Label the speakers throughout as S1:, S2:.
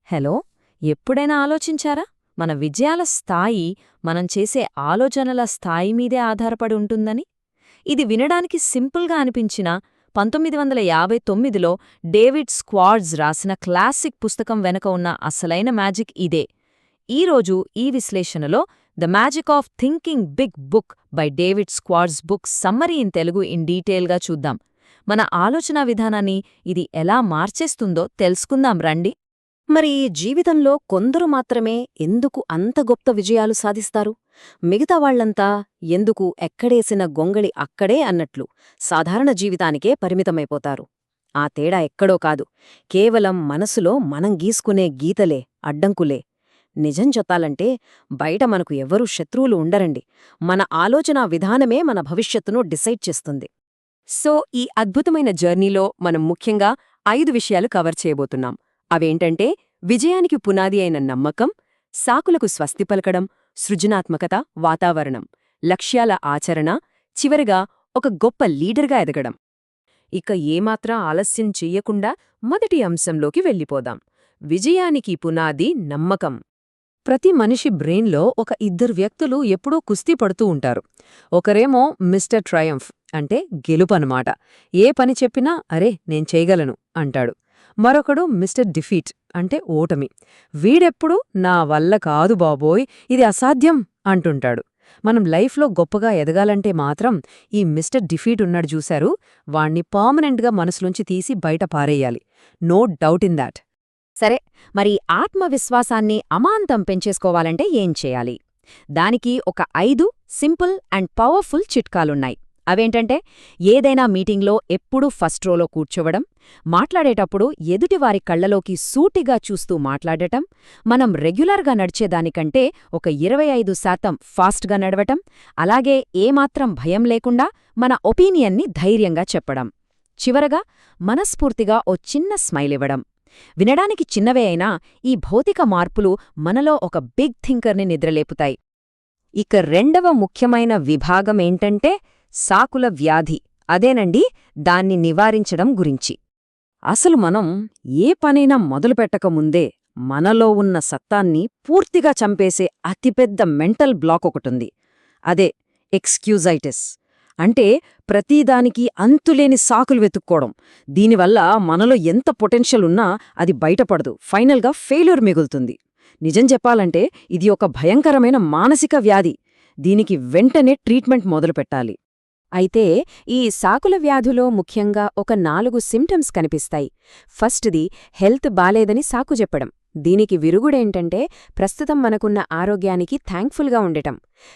S1: Hello, ఎప్పుడైనా ఆలోచించారా? మన విజయాల స్థాయి మనం చేసే ఆలోచనల స్థాయి మీదే ఆధారపడి ఉంటుందని? ఇది వినడానికి సింపుల్గా అనిపించినా 1959లో డేవిడ్ స్క్వార్డ్స్ రాసిన క్లాసిక్ పుస్తకం వెనక ఉన్న అసలైన మ్యాజిక్ ఇదే. ఈరోజు ఈ విశ్లేషణలో the magic of thinking big book by David Schwartz book summary in Telugu in డీటెయిల్గా చూద్దాం. మన ఆలోచనా విధానాన్ని ఇది ఎలా మార్చేస్తుందో తెలుసుకుందాం రండి.
S2: మరి జీవితంలో కొందరు మాత్రమే ఎందుకు అంత గొప్ప విజయాలు సాధిస్తారు? మిగతా వాళ్లంతా ఎందుకు ఎక్కడేసిన గొంగళి అక్కడే అన్నట్లు సాధారణ జీవితానికే పరిమితమైపోతారు? ఆ తేడా ఎక్కడో కాదు, కేవలం మనసులో మనం గీసుకునే గీతలే, అడ్డంకులే. నిజం చెప్పాలంటే బయట మనకు ఎవ్వరూ శత్రువులు ఉండరండి. మన ఆలోచనా విధానమే మన భవిష్యత్తును డిసైడ్ చేస్తుంది.
S3: సో ఈ అద్భుతమైన జర్నీలో మనం ముఖ్యంగా 5 విషయాలు కవర్ చేయబోతున్నాం. అవేంటంటే విజయానికి పునాది అయిన నమ్మకం, సాకులకు స్వస్తి పలకడం, సృజనాత్మకత, వాతావరణం, లక్ష్యాల ఆచరణ, చివరిగా ఒక గొప్ప లీడర్గా ఎదగడం. ఇక ఏమాత్రం ఆలస్యం చెయ్యకుండా మొదటి అంశంలోకి వెళ్ళిపోదాం. విజయానికి పునాది నమ్మకం. ప్రతి మనిషి బ్రెయిన్లో ఒక ఇద్దరు వ్యక్తులు ఎప్పుడూ కుస్తీ పడుతూ ఉంటారు. ఒకరేమో మిస్టర్ ట్రయంఫ్, అంటే గెలుపనమాట. ఏ పని చెప్పినా అరే నేను చేయగలను అంటాడు. మరొకడు మిస్టర్ డిఫీట్, అంటే ఓటమి. వీడెప్పుడు నా వల్ల కాదు బాబోయ్, ఇది అసాధ్యం అంటుంటాడు. మనం లైఫ్లో గొప్పగా ఎదగాలంటే మాత్రం ఈ మిస్టర్ డిఫీట్ ఉన్నాడు చూశారు, వాణ్ణి పర్మనెంట్గా మనసులోంచి తీసి బయట పారేయాలి. No doubt in that.
S2: సరే, మరి ఆత్మవిశ్వాసాన్ని అమాంతం పెంచేసుకోవాలంటే ఏం చేయాలి? దానికి ఒక 5 సింపుల్ అండ్ పవర్ఫుల్ చిట్కాలున్నాయి. అవేంటంటే, ఏదైనా మీటింగ్లో ఎప్పుడూ ఫస్ట్ రోలో కూర్చోవడం, మాట్లాడేటప్పుడు ఎదుటివారి కళ్లలోకి సూటిగా చూస్తూ మాట్లాడటం, మనం రెగ్యులర్గా నడిచేదానికంటే ఒక 25% ఫాస్ట్గా నడవటం, అలాగే ఏమాత్రం భయం లేకుండా మన ఒపీనియన్ని ధైర్యంగా చెప్పడం. చివరగా మనస్ఫూర్తిగా ఓ చిన్న స్మైల్ ఇవ్వడం. వినడానికి చిన్నవే అయినా ఈ భౌతిక మార్పులు మనలో ఒక బిగ్ థింకర్ని నిద్రలేపుతాయి.
S3: ఇక రెండవ ముఖ్యమైన విభాగమేంటంటే సాకుల వ్యాధి. అదేనండి, దాన్ని నివారించడం గురించి. అసలు మనం ఏ పనైనా మొదలుపెట్టకముందే మనలో ఉన్న సత్తాన్ని పూర్తిగా చంపేసే అతిపెద్ద మెంటల్ బ్లాక్ ఒకటుంది. అదే ఎక్స్క్యూజైటిస్. అంటే ప్రతిదానికి అంతులేని సాకులు వెతుక్కోవడం. దీనివల్ల మనలో ఎంత పొటెన్షియల్ ఉన్నా అది బయటపడదు, ఫైనల్గా ఫెయిల్యూర్ మిగులుతుంది. నిజం చెప్పాలంటే ఇది ఒక భయంకరమైన మానసిక వ్యాధి. దీనికి వెంటనే ట్రీట్మెంట్ మొదలుపెట్టాలి.
S2: అయితే ఈ సాకుల వ్యాధులో ముఖ్యంగా ఒక 4 సిమ్టమ్స్ కనిపిస్తాయి. ఫస్ట్ది హెల్త్ బాలేదని సాకు చెప్పడం. దీనికి విరుగుడేంటంటే ప్రస్తుతం మనకున్న ఆరోగ్యానికి థ్యాంక్ఫుల్గా ఉండటం.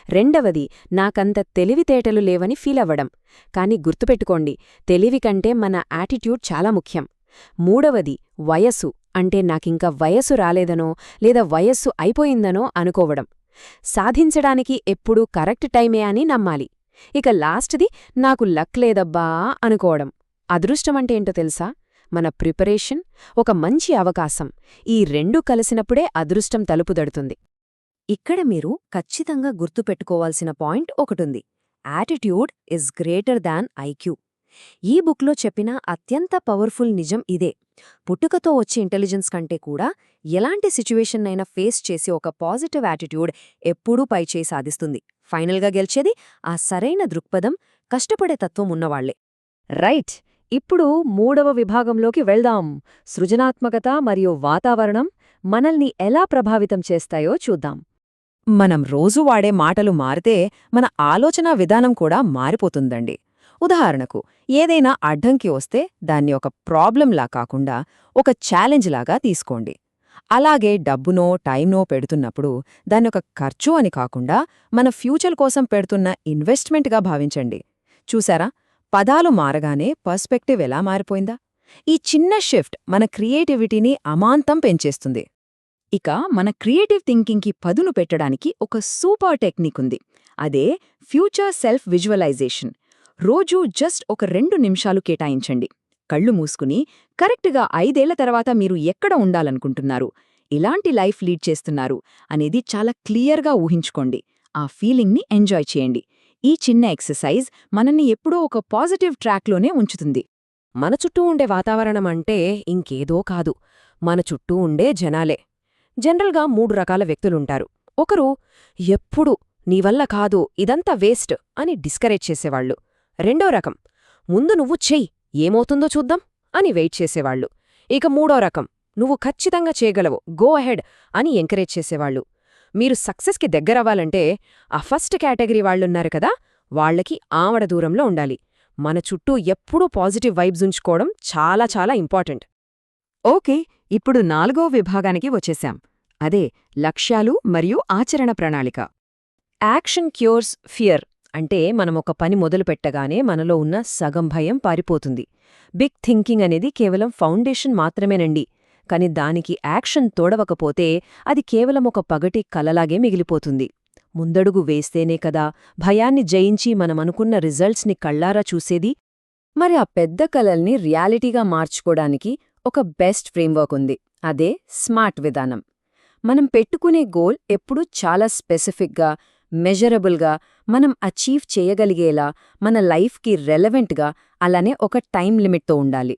S2: రెండవది నాకంత తెలివితేటలు లేవని ఫీలవ్వడం. కాని గుర్తుపెట్టుకోండి, తెలివి కంటే మన యాటిట్యూడ్ చాలా ముఖ్యం. మూడవది వయస్సు, అంటే నాకింక వయస్సు రాలేదనో లేదా వయస్సు అయిపోయిందనో అనుకోవడం. సాధించడానికి ఎప్పుడూ కరెక్ట్ టైమే అని నమ్మాలి. ఇక లాస్ట్ది నాకు లక్ లేదబ్బా అనుకోవడం. అదృష్టమంటే ఏంటో తెలుసా? మన ప్రిపరేషన్, ఒక మంచి అవకాశం. ఈ రెండూ కలిసినప్పుడే అదృష్టం తలుపుదడుతుంది. ఇక్కడ మీరు ఖచ్చితంగా గుర్తుపెట్టుకోవాల్సిన పాయింట్ ఒకటుంది. Attitude is greater than IQ. ఈ బుక్లో చెప్పిన అత్యంత పవర్ఫుల్ నిజం ఇదే. పుట్టుకతో వచ్చే ఇంటెలిజెన్స్ కంటే కూడా ఎలాంటి సిచ్యువేషన్నైనా ఫేస్ చేసి ఒక పాజిటివ్ యాటిట్యూడ్ ఎప్పుడూ పైచేయి సాధిస్తుంది. ఫైనల్గా గెలిచేది ఆ సరైన దృక్పథం, కష్టపడే తత్వం ఉన్నవాళ్లే.
S3: రైట్, ఇప్పుడు మూడవ విభాగంలోకి వెళ్దాం. సృజనాత్మకత మరియు వాతావరణం మనల్ని ఎలా ప్రభావితం చేస్తాయో చూద్దాం. మనం రోజూ వాడే మాటలు మారితే మన ఆలోచనా విధానం కూడా మారిపోతుందండి. ఉదాహరణకు, ఏదైనా అడ్డంకి వస్తే దాన్ని ఒక ప్రాబ్లంలా కాకుండా ఒక ఛాలెంజ్లాగా తీసుకోండి. అలాగే డబ్బునో టైంనో పెడుతున్నప్పుడు దాన్నొక ఖర్చు అని కాకుండా మన ఫ్యూచర్ కోసం పెడుతున్న ఇన్వెస్ట్మెంట్గా భావించండి. చూసారా, పదాలు మారగానే పర్స్పెక్టివ్ ఎలా మారిపోయిందా? ఈ చిన్న షిఫ్ట్ మన క్రియేటివిటీని అమాంతం పెంచేస్తుంది. ఇక మన క్రియేటివ్ థింకింగ్కి పదును పెట్టడానికి ఒక సూపర్ టెక్నిక్ ఉంది. అదే ఫ్యూచర్ సెల్ఫ్ విజువలైజేషన్. రోజూ జస్ట్ ఒక 2 నిమిషాలు కేటాయించండి. కళ్ళు మూసుకుని కరెక్ట్గా 5 ఏళ్ల తర్వాత మీరు ఎక్కడ ఉండాలనుకుంటున్నారు, ఇలాంటి లైఫ్ లీడ్ చేస్తున్నారు అనేది చాలా క్లియర్గా ఊహించుకోండి. ఆ ఫీలింగ్ని ఎంజాయ్ చేయండి. ఈ చిన్న ఎక్సర్సైజ్ మనల్ని ఎప్పుడూ ఒక పాజిటివ్ ట్రాక్లోనే ఉంచుతుంది.
S2: మన చుట్టూ ఉండే వాతావరణం అంటే ఇంకేదో కాదు, మన చుట్టూ ఉండే జనాలే. జనరల్గా 3 రకాల వ్యక్తులుంటారు. ఒకరు ఎప్పుడు నీవల్ల కాదు, ఇదంతా వేస్ట్ అని డిస్కరేజ్ చేసేవాళ్లు. రెండో రకం ముందు నువ్వు చెయ్యి, ఏమవుతుందో చూద్దాం అని వెయిట్ చేసేవాళ్లు. ఇక మూడో రకం నువ్వు ఖచ్చితంగా చేయగలవు, గో అహెడ్ అని ఎంకరేజ్ చేసేవాళ్లు. మీరు సక్సెస్కి దగ్గరవ్వాలంటే ఆ ఫస్ట్ కేటగిరీ వాళ్లున్నారు కదా, వాళ్లకి ఆమడ దూరంలో ఉండాలి. మన చుట్టూ ఎప్పుడూ పాజిటివ్ వైబ్స్ ఉంచుకోవడం చాలా చాలా ఇంపార్టెంట్.
S3: ఓకే, ఇప్పుడు 4వ విభాగానికి వచ్చేశాం. అదే లక్ష్యాలు మరియు ఆచరణ ప్రణాళిక. యాక్షన్ క్యూర్స్ ఫియర్ అంటే మనమొక పని మొదలుపెట్టగానే మనలో ఉన్న సగం భయం పారిపోతుంది. బిగ్ థింకింగ్ అనేది కేవలం ఫౌండేషన్ మాత్రమేనండి. కాని దానికి యాక్షన్ తోడవకపోతే అది కేవలం ఒక పగటి కలలాగే మిగిలిపోతుంది. ముందడుగు వేస్తేనే కదా భయాన్ని జయించి మనమనుకున్న రిజల్ట్స్ని కళ్లారా చూసేది. మరి ఆ పెద్ద కలల్ని రియాలిటీగా మార్చుకోడానికి ఒక బెస్ట్ ఫ్రేమ్వర్క్ ఉంది. అదే స్మార్ట్ విధానం. మనం పెట్టుకునే గోల్ ఎప్పుడూ చాలా స్పెసిఫిక్గా, మెజరబుల్గా, మనం అచీవ్ చేయగలిగేలా, మన లైఫ్కి రెలవెంట్గా, అలానే ఒక టైం లిమిట్తో ఉండాలి.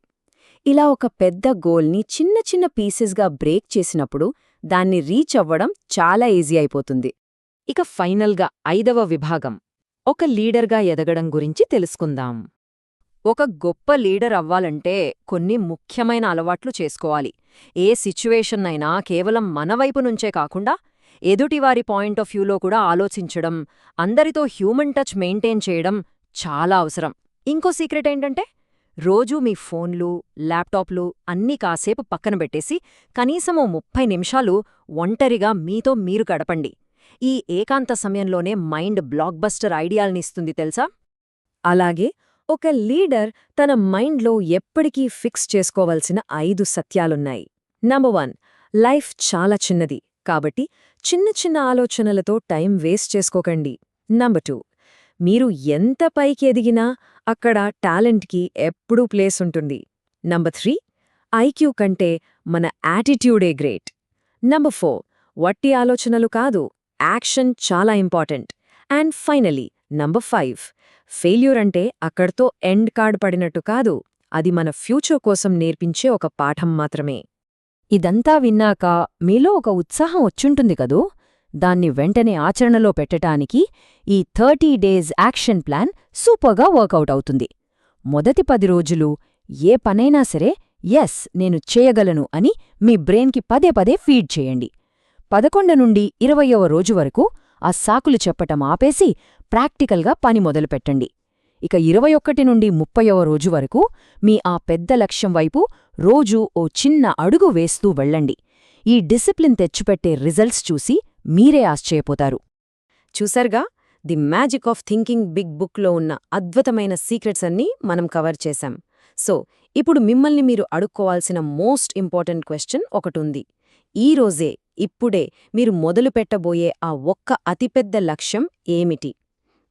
S3: ఇలా ఒక పెద్ద గోల్ని చిన్న చిన్న పీసెస్గా బ్రేక్ చేసినప్పుడు దాన్ని రీచ్ అవ్వడం చాలా ఈజీ అయిపోతుంది. ఇక ఫైనల్గా 5వ విభాగం, ఒక లీడర్గా ఎదగడం గురించి తెలుసుకుందాం. ఒక గొప్ప లీడర్ అవ్వాలంటే కొన్ని ముఖ్యమైన అలవాట్లు చేసుకోవాలి. ఏ సిచ్యువేషన్ అయినా కేవలం మన వైపు నుంచే కాకుండా ఎదుటివారి పాయింట్ ఆఫ్ వ్యూలో కూడా ఆలోచించడం, అందరితో హ్యూమన్ టచ్ మెయింటైన్ చేయడం చాలా అవసరం. ఇంకో సీక్రెట్ ఏంటంటే రోజూ మీ ఫోన్లు, ల్యాప్టాప్లు అన్నీ కాసేపు పక్కన పెట్టేసి కనీసమో 30 నిమిషాలు ఒంటరిగా మీతో మీరు గడపండి. ఈ ఏకాంత సమయంలోనే మైండ్ బ్లాక్బస్టర్ ఐడియాల్నిస్తుంది తెలుసా? అలాగే ఒక లీడర్ తన మైండ్లో ఎప్పటికీ ఫిక్స్ చేసుకోవలసిన 5 సత్యాలున్నాయి. నంబర్ 1, లైఫ్ చాలా చిన్నది కాబట్టి చిన్న చిన్న ఆలోచనలతో టైం వేస్ట్ చేసుకోకండి. నంబర్ 2, మీరు ఎంత పైకి ఎదిగినా అక్కడ టాలెంట్కి ఎప్పుడూ ప్లేస్ ఉంటుంది. నంబర్ 3, ఐక్యూ కంటే మన యాటిట్యూడే గ్రేట్. నంబర్ 4, వట్టి ఆలోచనలు కాదు, యాక్షన్ చాలా important. And finally number 5, failure అంటే అక్కడితో ఎండ్ కార్డ్ పడినట్టు కాదు, అది మన ఫ్యూచర్ కోసం నేర్పించే ఒక పాఠం మాత్రమే. ఇదంతా విన్నాక మీలో ఒక ఉత్సాహం వచ్చుంటుంది కదూ? దాన్ని వెంటనే ఆచరణలో పెట్టటానికి ఈ 30 డేస్ యాక్షన్ ప్లాన్ సూపర్గా వర్కౌట్ అవుతుంది. మొదటి 10 రోజులు ఏ పనైనా సరే ఎస్ నేను చేయగలను అని మీ బ్రెయిన్కి పదే పదే ఫీడ్ చేయండి. 11 నుండి 20వ రోజు వరకు ఆ సాకులు చెప్పటం ఆపేసి ప్రాక్టికల్గా పని మొదలుపెట్టండి. ఇక 21 నుండి 30వ రోజు వరకు మీ ఆ పెద్ద లక్ష్యం వైపు రోజూ ఓ చిన్న అడుగు వేస్తూ వెళ్ళండి. ఈ డిసిప్లిన్ తెచ్చిపెట్టే రిజల్ట్స్ చూసి మీరే ఆశ్చర్యపోతారు. చూసారుగా, the magic of thinking big బుక్లో ఉన్న అద్భుతమైన సీక్రెట్స్ అన్నీ మనం కవర్ చేశాం. సో ఇప్పుడు మిమ్మల్ని మీరు అడుక్కోవాల్సిన మోస్ట్ ఇంపార్టెంట్ క్వశ్చన్ ఒకటుంది. ఈరోజే, ఇప్పుడే మీరు మొదలుపెట్టబోయే ఆ ఒక్క అతిపెద్ద లక్ష్యం ఏమిటి?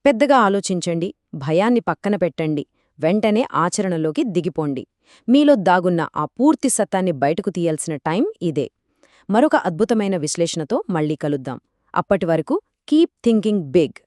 S3: పెద్దగా ఆలోచించండి, భయాన్ని పక్కన పెట్టండి, వెంటనే ఆచరణలోకి దిగిపోండి. మీలో దాగున్న ఆ పూర్తి సత్తాన్ని బయటకు తీయాల్సిన టైం ఇదే. మరొక అద్భుతమైన విశ్లేషణతో మళ్ళీ కలుద్దాం. అప్పటివరకు కీప్ థింకింగ్ బిగ్.